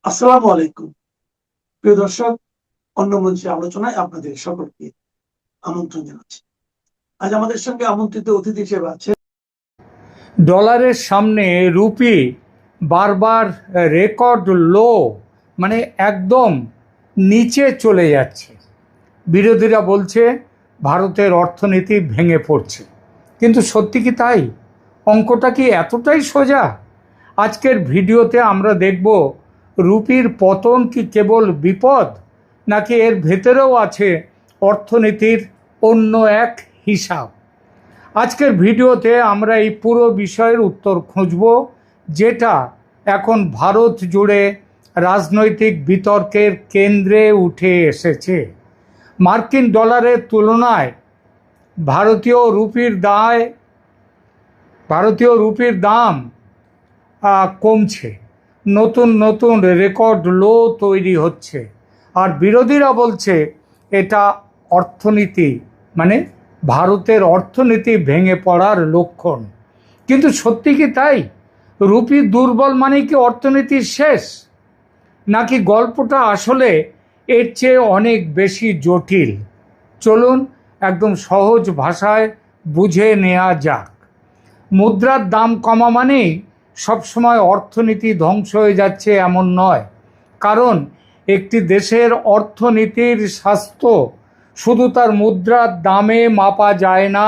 আসসালামু আলাইকুম। প্রিয় দর্শক, অন্য মঞ্চে আলোচনায় আপনাদের সকলকে আমন্ত্রণ জানাচ্ছি। আজ আমাদের সঙ্গে আমন্ত্রিত অতিথি হিসেবে আছে ডলারের সামনে রুপি বারবার রেকর্ড লো, মানে একদম নিচে চলে যাচ্ছে। বিরোধীরা বলছে ভারতের অর্থনীতি ভেঙে পড়ছে, কিন্তু সত্যি কি তাই? অঙ্কটা কি এতটাই সোজা? আজকের ভিডিওতে আমরা দেখব রুপির পতন কি কেবল বিপদ, নাকি এর ভেতরেও আছে অর্থনীতির অন্য এক হিসাব। আজকের ভিডিওতে আমরা এই পুরো বিষয়ের উত্তর খুঁজব, যেটা এখন ভারত জুড়ে রাজনৈতিক বিতর্কের কেন্দ্রে উঠে এসেছে। মার্কিন ডলারের তুলনায় ভারতীয় রুপির দাম কমছে, নতুন নতুন রেকর্ড লো তৈরি হচ্ছে, আর বিরোধীরা বলছে এটা অর্থনীতি, মানে ভারতের অর্থনীতি ভেঙে পড়ার লক্ষণ। কিন্তু সত্যি কি তাই? রুপি দুর্বল মানে কি অর্থনীতির শেষ, নাকি গল্পটা আসলে এর চেয়ে অনেক বেশি জটিল? চলুন একদম সহজ ভাষায় বুঝে নেওয়া যাক। মুদ্রার দাম কমা মানেই সবসময় অর্থনীতি ধ্বংস হয়ে যাচ্ছে এমন নয়। কারণ একটি দেশের অর্থনীতির স্বাস্থ্য শুধু তার মুদ্রার দামে মাপা যায় না।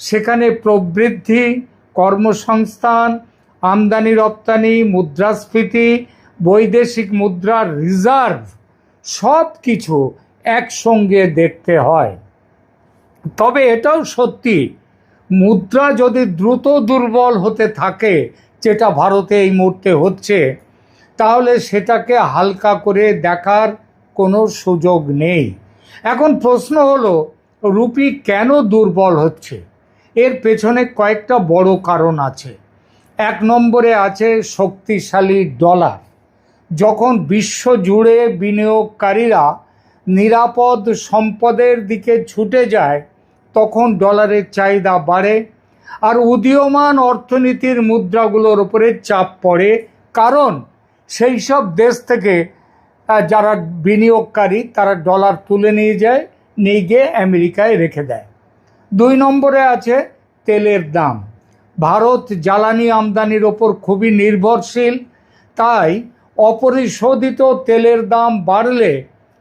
সেখানে প্রবৃদ্ধি, কর্মসংস্থান, আমদানি রপ্তানি, মুদ্রাস্ফীতি, বৈদেশিক মুদ্রার রিজার্ভ, সব কিছু একসঙ্গে দেখতে হয়। তবে এটাও সত্যি, মুদ্রা যদি দ্রুত দুর্বল হতে থাকে, যেটা ভারতে এই মুহূর্তে হচ্ছে, তাহলে সেটাকে হালকা করে দেখার কোনো সুযোগ নেই। এখন প্রশ্ন হলো, রুপি কেন দুর্বল হচ্ছে? এর পেছনে কয়েকটা বড় কারণ আছে। এক নম্বরে আছে শক্তিশালী ডলার। যখন বিশ্ব জুড়ে বিনিয়োগকারীরা নিরাপদ সম্পদের দিকে ছুটে যায়, তখন ডলারের চাহিদা বাড়ে, আর উদীয়মান অর্থনীতির মুদ্রাগুলোর উপরে চাপ পড়ে। কারণ সেই সব দেশ থেকে যারা বিনিয়োগকারী তারা ডলার তুলে নিয়ে গিয়ে আমেরিকায় রেখে দেয়। দুই নম্বরে আছে তেলের দাম। ভারত জ্বালানি আমদানির ওপর খুবই নির্ভরশীল, তাই অপরিশোধিত তেলের দাম বাড়লে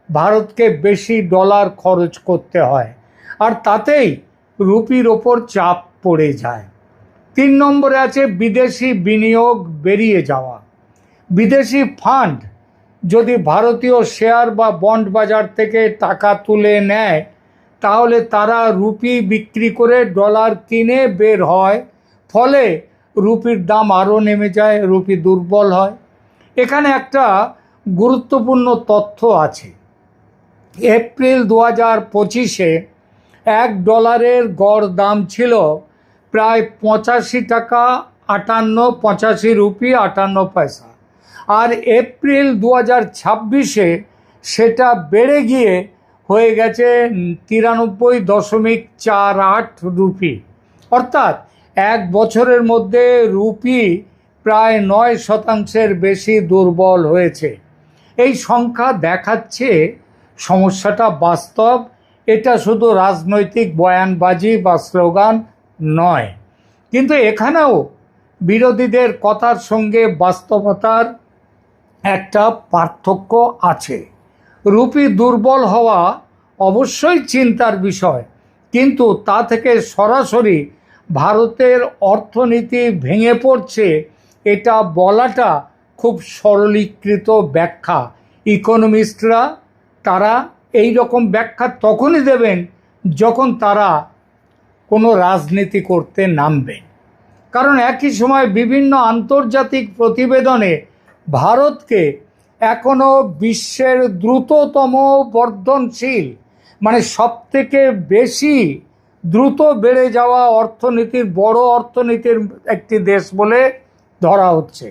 ভারতকে বেশি ডলার খরচ করতে হয়, আর তাতেই রুপির ওপর চাপ পড়ে যায়। তিন নম্বরে আছে বিদেশি বিনিয়োগ বেরিয়ে যাওয়া। বিদেশি ফান্ড যদি ভারতীয় শেয়ার বা বন্ড বাজার থেকে টাকা তুলে নেয়, তাহলে তারা রুপি বিক্রি করে ডলার কিনে বের হয়, ফলে রুপির দাম আরও নেমে যায়, রুপি দুর্বল হয়। এখানে একটা গুরুত্বপূর্ণ তথ্য আছে। এপ্রিল 2025-এ $1 গড় দাম ছিল প্রায় 85 রুপি 58 পয়সা, আর এপ্রিল 2026-এ সেটা বেড়ে গিয়ে হয়ে গেছে 93.48 রুপি। অর্থাৎ এক বছরের মধ্যে রুপি প্রায় 9% বেশি দুর্বল হয়েছে। এই সংখ্যা দেখাচ্ছে সমস্যাটা বাস্তব, এটা শুধু রাজনৈতিক বয়ানবাজি বা স্লোগান নয়। কিন্তু এখানেও বিরোধীদের কথার সঙ্গে বাস্তবতার একটা পার্থক্য আছে। রুপি দুর্বল হওয়া অবশ্যই চিন্তার বিষয়, কিন্তু তা থেকে সরাসরি ভারতের অর্থনীতি ভেঙে পড়ছে এটা বলাটা খুব সরলীকৃত ব্যাখ্যা। ইকোনমিস্টরা তারা এই রকম ব্যাখ্যা তখনই দেবেন যখন তারা কোনো রাজনীতি করতে নামবেন। কারণ একই সময় বিভিন্ন আন্তর্জাতিক প্রতিবেদনে ভারতকে এখনও বিশ্বের দ্রুততম বর্ধনশীল, মানে সবথেকে বেশি দ্রুত বেড়ে যাওয়া বড় অর্থনীতির একটি দেশ বলে ধরা হচ্ছে।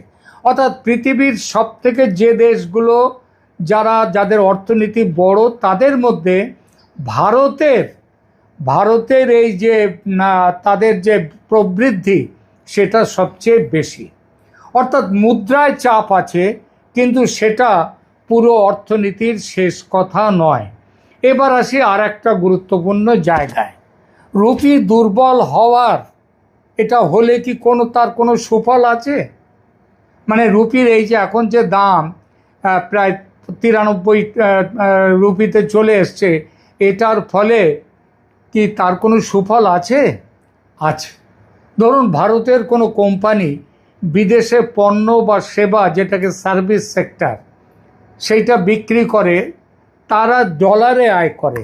অর্থাৎ পৃথিবীর সবথেকে যে দেশগুলো যাদের অর্থনীতি বড়, তাদের মধ্যে ভারতের এই যে তাদের যে প্রবৃদ্ধি, সেটা সবচেয়ে বেশি। অর্থাৎ মুদ্রায় চাপ আছে, কিন্তু সেটা পুরো অর্থনীতির শেষ কথা নয়। এবার আসি আর একটা গুরুত্বপূর্ণ জায়গায়। রুপি দুর্বল হওয়ার এটা হলে কি তার কোনো সুফল আছে? মানে রুপির এই যে এখন যে দাম প্রায় 93 রুপিতে চলে এসছে, এটার ফলে কি তার কোনো সুফল আছে? আছে। ধরুন ভারতের কোনো কোম্পানি বিদেশে পণ্য বা সেবা, যেটাকে সার্ভিস সেক্টর, সেইটা বিক্রি করে, তারা ডলারে আয় করে।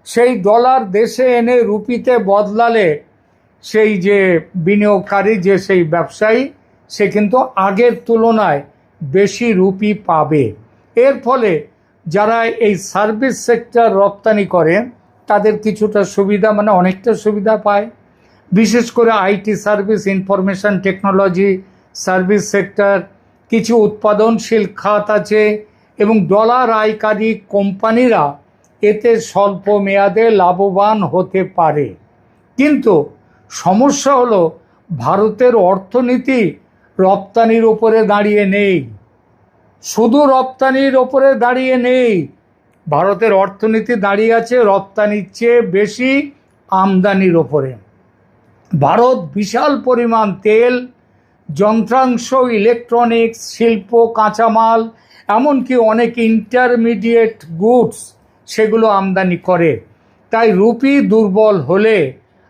সেই ডলার দেশে এনে রুপিতে বদলালে সেই যে বিনিয়োগকারী, যে সেই ব্যবসায়ী, সে কিন্তু আগের তুলনায় বেশি রুপি পাবে। এর ফলে যারা এই সার্ভিস সেক্টর রপ্তানি করে তাদের কিছুটা সুবিধা, মানে অনেকটা সুবিধা পায়। বিশেষ করে IT service, information technology service sector, কিছু উৎপাদনশীল খাত আছে, এবং ডলার আয়কারী কোম্পানিরা এতে স্বল্প মেয়াদে লাভবান হতে পারে। কিন্তু সমস্যা হলো ভারতের অর্থনীতি রপ্তানির ওপরে দাঁড়িয়ে নেই। শুধু রপ্তানির ওপরে দাঁড়িয়ে নেই, ভারতের অর্থনীতি দাঁড়িয়ে আছে রপ্তানির চেয়ে বেশি আমদানির ওপরে। ভারত বিশাল পরিমাণ তেল, যন্ত্রাংশ, ইলেকট্রনিক্স, শিল্প, কাঁচামাল, এমনকি অনেক ইন্টারমিডিয়েট গুডস, সেগুলো আমদানি করে। তাই রুপি দুর্বল হলে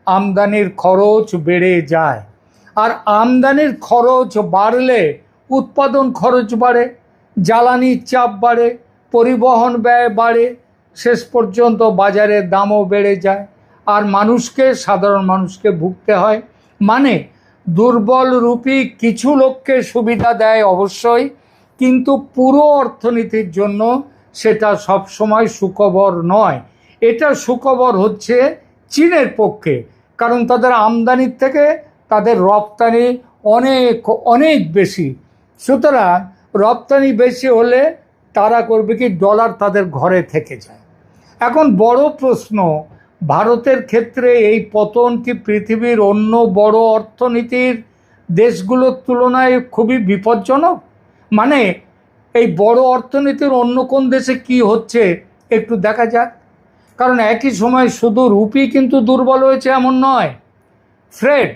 আমদানির খরচ বেড়ে যায়, আর আমদানির খরচ বাড়লে উৎপাদন খরচ বাড়ে, জ্বালানির চাপ বাড়ে, পরিবহন ব্যয় বাড়ে, শেষ পর্যন্ত বাজারের দামও বেড়ে যায়, আর সাধারণ মানুষকে ভুগতে হয়। মানে দুর্বল রুপি কিছু লোককে সুবিধা দেয় অবশ্যই, কিন্তু পুরো অর্থনীতির জন্য সেটা সবসময় সুখবর নয়। এটা সুখবর হচ্ছে চীনের পক্ষে, কারণ তাদের আমদানির থেকে তাদের রপ্তানি অনেক অনেক বেশি। সুতরাং রপ্তানি বেশি হলে তারা করবে কি, ডলার তাদের ঘরে থেকে যায়। এখন বড় প্রশ্ন, ভারতের ক্ষেত্রে এই পতন কি পৃথিবীর অন্য বড় অর্থনীতির দেশগুলোর তুলনায় খুবই বিপজ্জনক? মানে এই বড় অর্থনীতির অন্য কোন দেশে কি হচ্ছে একটু দেখা যাক। কারণ একই সময় শুধু রুপি কিন্তু দুর্বল হয়েছে এমন নয়। ফ্রেড,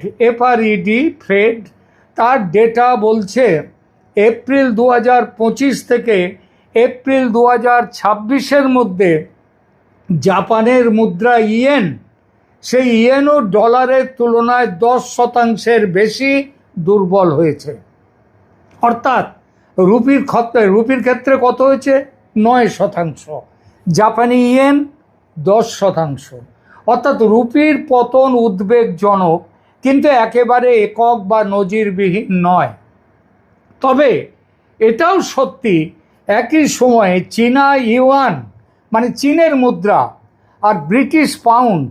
ফ্রেড, তার ডেটা বলছে এপ্রিল 2025 থেকে এপ্রিল 2026-এর মধ্যে জাপানের মুদ্রা ইয়েন, সেই ইয়েনও ডলারের তুলনায় 10% বেশি দুর্বল হয়েছে। অর্থাৎ রুপির ক্ষেত্রে কত হয়েছে? 9%। জাপানি ইয়েন 10%। অর্থাৎ রুপির পতন উদ্বেগজনক, কিন্তু একেবারে একক বা নজিরবিহীন নয়। তবে এটাও সত্যি, একই সময়ে চীনা ইউয়ান, মানে চীনের মুদ্রা, আর ব্রিটিশ পাউন্ড,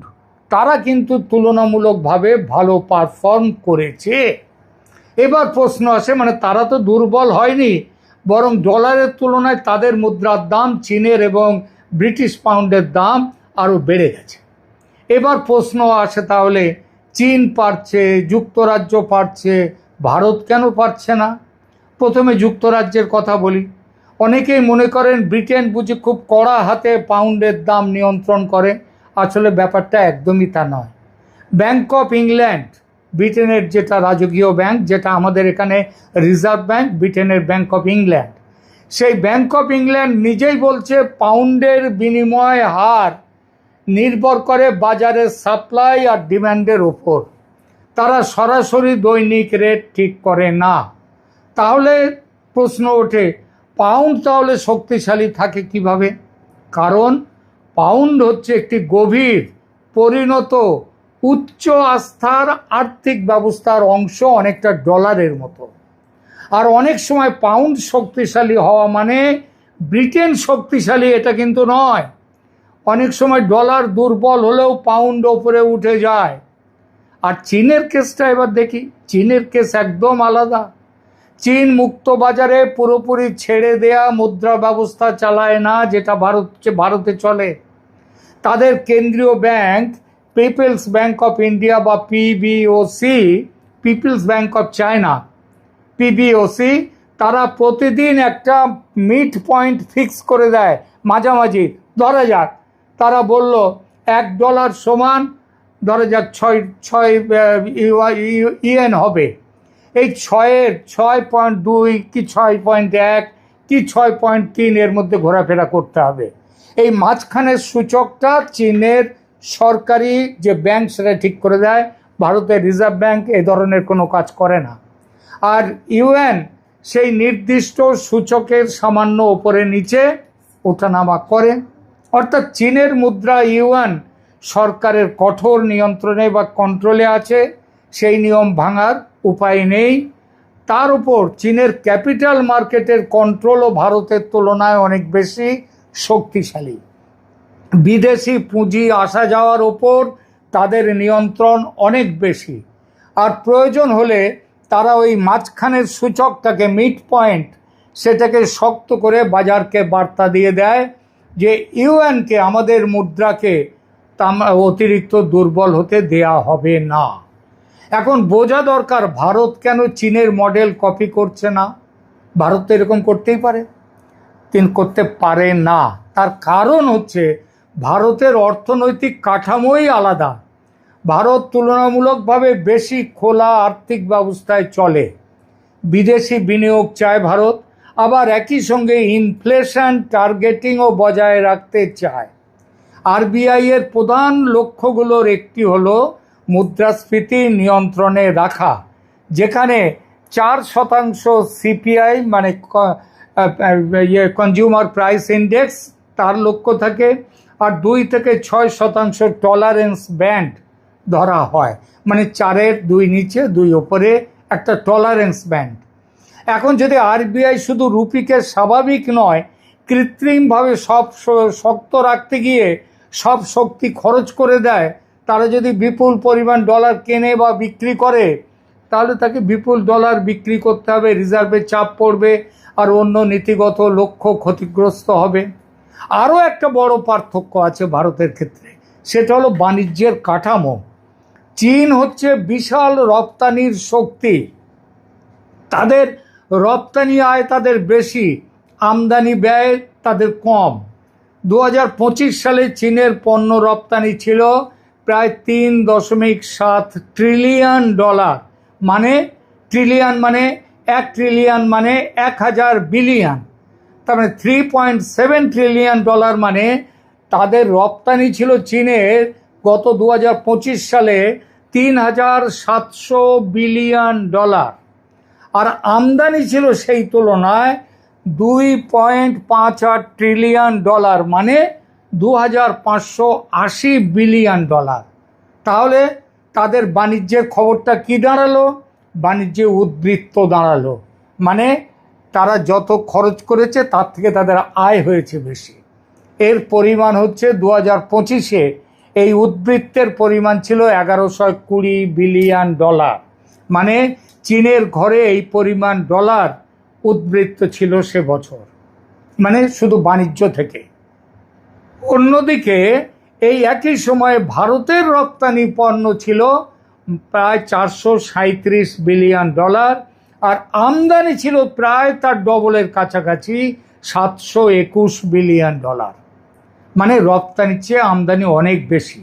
তারা কিন্তু তুলনামূলকভাবে ভালো পারফর্ম করেছে। এবার প্রশ্ন আসে, মানে তারা তো দুর্বল হয়নি, বরং ডলারের তুলনায় তাদের মুদ্রার দাম, চীনের এবং ব্রিটিশ পাউন্ডের দাম আরও বেড়ে গেছে। এবার প্রশ্ন আসে, তাহলে চীন পারছে, যুক্তরাজ্য পারছে, ভারত কেন পারছে না? প্রথমে যুক্তরাজ্যের কথা বলি। অনেকেই মনে করেন ব্রিটেন বুঝি খুব কড়া হাতে পাউন্ডের দাম নিয়ন্ত্রণ করে। আসলে ব্যাপারটা একদমই তা নয়। ব্যাংক অফ ইংল্যান্ড, ব্রিটেনের যেটা রাজকীয় ব্যাংক, যেটা আমাদের এখানে রিজার্ভ ব্যাংক, ব্রিটেনের ব্যাংক অফ ইংল্যান্ড, সেই ব্যাংক অফ ইংল্যান্ড নিজেই বলছে পাউন্ডের বিনিময় হার নির্ভর করে বাজারের সাপ্লাই আর ডিম্যান্ডের ওপর। তারা সরাসরি দৈনিক রেট ঠিক করে না। তাহলে প্রশ্ন ওঠে, পাউন্ড তাহলে শক্তিশালী থাকে কিভাবে? কারণ পাউন্ড হচ্ছে একটি গভীর, পরিণত, উচ্চ আস্থার আর্থিক ব্যবস্থার অংশ, অনেকটা ডলারের মতো। আর অনেক সময় পাউন্ড শক্তিশালী হওয়া মানে ব্রিটেন শক্তিশালী, এটা কিন্তু নয়। অনেক সময় ডলার দুর্বল হলেও পাউন্ড ওপরে উঠে যায়। আর চীনের কেসটা এবার দেখি। চীনের কেস একদম আলাদা। চীন মুক্ত বাজারে পুরোপুরি ছেড়ে দেয়া মুদ্রা ব্যবস্থা চালায় না, যেটা ভারতে চলে। তাদের কেন্দ্রীয় bank, People's Bank of India বা PBOC, People's Bank of China, PBOC, তারা প্রতিদিন একটা মিড পয়েন্ট ফিক্স করে দেয় মাঝামাঝি। ধরা যাক তারা বলল $1 সমান ধরা যাক 6 ইয়েন হবে। এই 6.2 কি 6.1 কি 6.3 এর মধ্যে ঘোরাফেরা করতে হবে। এই মাঝখানের সূচকটা চীনের সরকারি যে ব্যাংক সেটা ঠিক করে দেয়। ভারতের রিজার্ভ ব্যাংক এ ধরনের কোনো কাজ করে না। আর ইউএন সেই নির্দিষ্ট সূচকের সামান্য ওপরে নিচে ওঠানামা করে। অর্থাৎ চীনের মুদ্রা ইউয়ান সরকারের কঠোর নিয়ন্ত্রণে বা কন্ট্রোলে আছে, সেই নিয়ম ভাঙার উপায় নেই। তার উপর চীনের ক্যাপিটাল মার্কেটের কন্ট্রোলও ভারতের তুলনায় অনেক বেশি শক্তিশালী। বিদেশি পুঁজি আসা যাওয়ার ওপর তাদের নিয়ন্ত্রণ অনেক বেশি। আর প্রয়োজন হলে তারা ওই মাঝখানের সূচকটাকে মিড পয়েন্ট সেটাকে শক্ত করে বাজারকে বার্তা দিয়ে দেয় যে ইউএনকে, আমাদের মুদ্রাকে অতিরিক্ত দুর্বল হতে দেয়া হবে না। এখন বোঝা দরকার ভারত কেন চীনের মডেল কপি করছে না। ভারত তো এরকম করতেই পারে, কিন্তু করতে পারে না। তার কারণ হচ্ছে ভারতের অর্থনৈতিক কাঠামোই আলাদা। ভারত তুলনামূলকভাবে বেশি খোলা আর্থিক ব্যবস্থায় চলে। বিদেশি বিনিয়োগ চায় ভারত, আবার একই সঙ্গে ইনফ্লেশন টার্গেটিংও বজায় রাখতে চায়। আরবিআই এর প্রধান লক্ষ্যগুলোর একটি হলো মুদ্রাস্ফীতি নিয়ন্ত্রণে রাখা, যেখানে 4% সিপিআই মানে কনজিউমার প্রাইস ইন্ডেক্স তার লক্ষ্য থাকে, আর 2 থেকে 6% টলারেন্স ব্যান্ড ধরা হয়, মানে 4-এর 2 নিচে 2 ওপরে একটা টলারেন্স ব্যান্ড। এখন যদি আরবিআই শুধু রুপিকে স্বাভাবিক নয় কৃত্রিমভাবে সব শক্ত রাখতে গিয়ে সব শক্তি খরচ করে দেয়, তারা যদি বিপুল পরিমাণ ডলার কেনে বা বিক্রি করে, তাহলে তাকে বিপুল ডলার বিক্রি করতে হবে, রিজার্ভে চাপ পড়বে, আর অন্য নীতিগত লক্ষ্য ক্ষতিগ্রস্ত হবে। আরও একটা বড় পার্থক্য আছে ভারতের ক্ষেত্রে, সেটা হলো বাণিজ্যের কাঠামো। চীন হচ্ছে বিশাল রপ্তানির শক্তি, তাদের রপ্তানি আয় তাদের বেশি, আমদানি ব্যয় তাদের কম। 2025 সালে চীনের পণ্য রপ্তানি ছিল প্রায় $3.7 ট্রিলিয়ন। মানে ট্রিলিয়ন মানে 1 ট্রিলিয়ন মানে 1000 বিলিয়ন, তার মানে $3.7 ট্রিলিয়ন মানে তাদের রপ্তানি ছিল চীনের গত 2025 সালে $3700 বিলিয়ন। আর আমদানি ছিল সেই তুলনায় $2.58 ট্রিলিয়ন, মানে $2580 বিলিয়ন। তাহলে তাদের বাণিজ্যের খবরটা কি দাঁড়ালো? বাণিজ্যে উদ্বৃত্ত দাঁড়ালো, মানে তারা যত খরচ করেছে তার থেকে তাদের আয় হয়েছে বেশি। এর পরিমাণ হচ্ছে 2025-এ এই উদ্বৃত্তের পরিমাণ ছিল $1120 বিলিয়ন। মানে চীনের ঘরে এই পরিমাণ ডলার উদ্বৃত্ত ছিল সে বছর, মানে শুধু বাণিজ্য থেকে। অন্যদিকে এই একই সময়ে ভারতের রপ্তানি পণ্য ছিল প্রায় $437 বিলিয়ন, আর আমদানি ছিল প্রায় তার ডবলের কাছাকাছি $721 বিলিয়ন। মানে রপ্তানির চেয়ে আমদানি অনেক বেশি।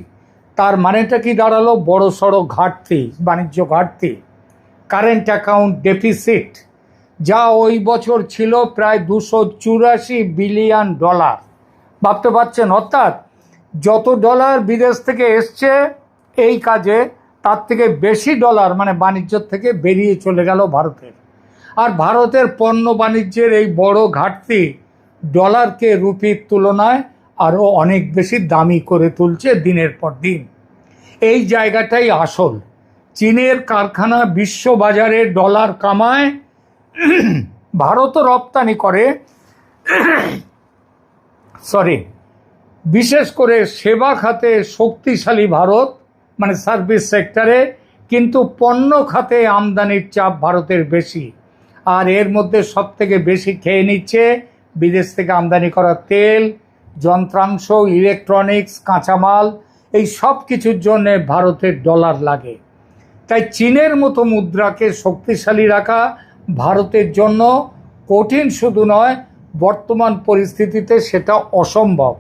তার মানেটা কি দাঁড়ালো? বড় সড়ো ঘাটতি, বাণিজ্য ঘাটতি, কারেন্ট অ্যাকাউন্ট ডেফিসিট, যা ওই বছর ছিল প্রায় $284 বিলিয়ন। ভাবতে পারছেন? অর্থাৎ যত ডলার বিদেশ থেকে এসছে এই কাজে, তার থেকে বেশি ডলার মানে বাণিজ্য থেকে বেরিয়ে চলে গেল ভারতের। আর ভারতের পণ্য বাণিজ্যের এই বড় ঘাটতি ডলারকে রুপির তুলনায় আরও অনেক বেশি দামি করে তুলছে দিনের পর দিন। এই জায়গাটাই আসল। চীনের কারখানা বিশ্ববাজারে ডলার কামায়, ভারতও রপ্তানি করে, বিশেষ করে সেবা খাতে শক্তিশালী ভারত, মানে সার্ভিস সেক্টরে, কিন্তু পণ্য খাতে আমদানির চাপ ভারতের বেশি। আর এর মধ্যে সব থেকে বেশি খেয়ে নিচ্ছে বিদেশ থেকে আমদানি করা তেল, যন্ত্রাংশ, ইলেকট্রনিক্স, কাঁচামাল, এই সব কিছুর জন্য ভারতের ডলার লাগে। তাই চীনের মতো মুদ্রাকে শক্তিশালী রাখা ভারতের জন্য কঠিন শুধু নয়, বর্তমান পরিস্থিতিতে সেটা অসম্ভব।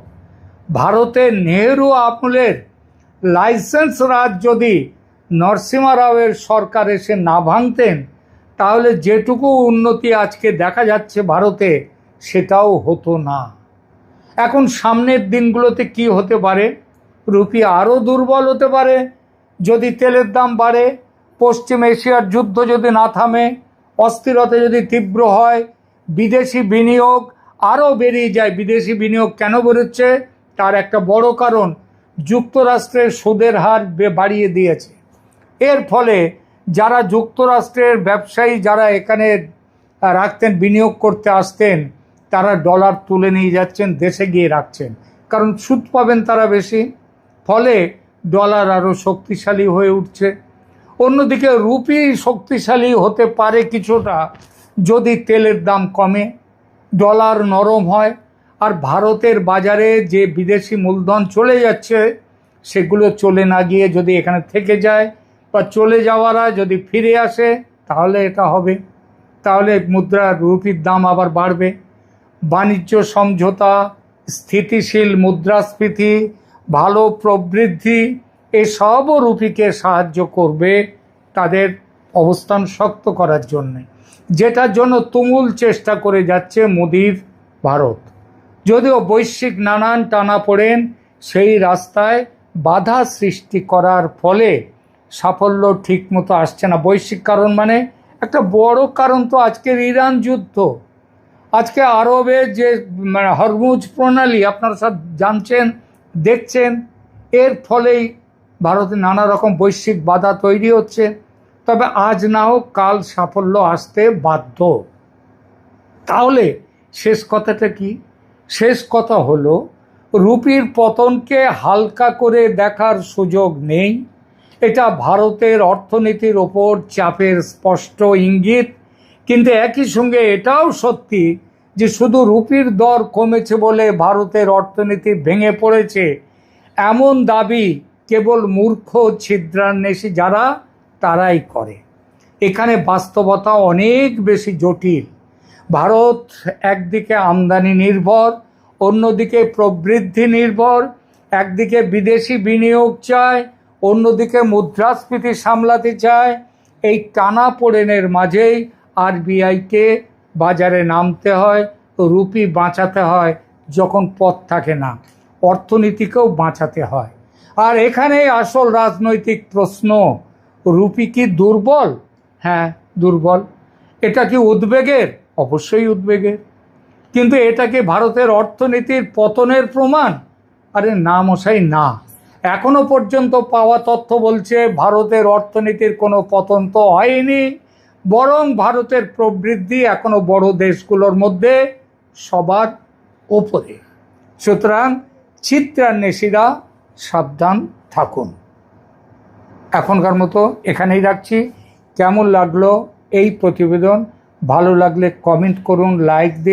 ভারতে নেহেরু আমলের লাইসেন্স রাজ যদি নরসিমা রাওয়ের সরকার এসে না ভাঙতেন, তাহলে যেটুকু উন্নতি আজকে দেখা যাচ্ছে ভারতে, সেটাও হতো না। এখন সামনের দিনগুলোতে কি হতে পারে? রুপি আরও দুর্বল হতে পারে যদি তেলের দাম বাড়ে, পশ্চিম এশিয়ার যুদ্ধ যদি না থামে, অস্থিরতা যদি তীব্র হয়, বিদেশি বিনিয়োগ আরও বেরিয়ে যায়। বিদেশি বিনিয়োগ কেন বেরোচ্ছে? তার একটা বড় কারণ, যুক্তরাষ্ট্রের সুদের হার বাড়িয়ে দিয়েছে। এর ফলে যারা যুক্তরাষ্ট্রের ব্যবসায়ী, যারা এখানে রাখতেন, বিনিয়োগ করতে আসতেন, তারা ডলার তুলে নিয়ে যাচ্ছেন, দেশে গিয়ে রাখছেন, কারণ সুদ পাবেন তারা বেশি। ফলে ডলার আরও শক্তিশালী হয়ে উঠছে। অন্যদিকে রুপি শক্তিশালী হতে পারে কিছুটা যদি তেলের দাম কমে, ডলার নরম হয়, আর ভারতের বাজারে যে বিদেশি মূলধন চলে যাচ্ছে সেগুলো চলে না গিয়ে যদি এখানে থেকে যায়, বা চলে যাওয়ারা যদি ফিরে আসে, তাহলে এটা হবে। তাহলে রুপির দাম আবার বাড়বে। বাণিজ্য সমঝোতা, স্থিতিশীল মুদ্রাস্ফীতি, ভালো প্রবৃদ্ধি, এসবও রুপিকে সাহায্য করবে তাদের অবস্থান শক্ত করার জন্যে, যেটার জন্য তুমুল চেষ্টা করে যাচ্ছে মোদির ভারত। যদিও বৈশ্বিক নানান টানাপোড়েন সেই রাস্তায় বাধা সৃষ্টি করার ফলে সাফল্য ঠিকমতো আসছে না। বৈশ্বিক কারণ মানে একটা বড় কারণ তো আজকের ইরান যুদ্ধ। আজকে আরবে যে হরমুজ প্রণালী আপনারা সব জানছেন, দেখছেন, এর ফলেই ভারতে নানা রকম বৈশ্বিক বাধা তৈরি হচ্ছে। তবে আজ না হোক কাল সাফল্য আসতে বাধ্য। তাহলে শেষ কথাটা কি? শেষ কথা হলো, রুপির পতনকে হালকা করে দেখার সুযোগ নেই। এটা ভারতের অর্থনীতির ওপর চাপের স্পষ্ট ইঙ্গিত। কিন্তু একই সঙ্গে এটাও সত্যি যে শুধু রুপির দর কমেছে বলে ভারতের অর্থনীতি ভেঙে পড়েছে, এমন দাবি কেবল মূর্খ ছিদ্রান্বেষী যারা, তারাই করে। এখানে বাস্তবতা অনেক বেশি জটিল। ভারত একদিকে আমদানি নির্ভর, অন্যদিকে প্রবৃদ্ধি নির্ভর, একদিকে বিদেশি বিনিয়োগ চায়, অন্যদিকে মুদ্রাস্ফীতি সামলাতে চায়। এই টানাপোড়েনের মাঝেই আরবিআইকে বাজারে নামতে হয়, রুপি বাঁচাতে হয় যখন পথ থাকে না, অর্থনীতিকেও বাঁচাতে হয়। আর এখানেই আসল রাজনৈতিক প্রশ্ন, রুপি কি দুর্বল? হ্যাঁ, দুর্বল। এটা কি উদ্বেগের? অবশ্যই উদ্বেগের। কিন্তু এটা কি ভারতের অর্থনীতির পতনের প্রমাণ? আরে না মশাই, না। এখনো পর্যন্ত পাওয়া তথ্য বলছে ভারতের অর্থনীতির কোনো পতন তো হয়নি, বরং ভারতের প্রবৃদ্ধি এখনো বড় দেশগুলোর মধ্যে সবার ওপরে। সুতরাং চিত্রান্বেষীরা সাবধান থাকুন। এখনকার মতো এখানেই রাখছি। কেমন লাগলো এই প্রতিবেদন? ভালো লাগলে কমেন্ট করুন, লাইক দিন।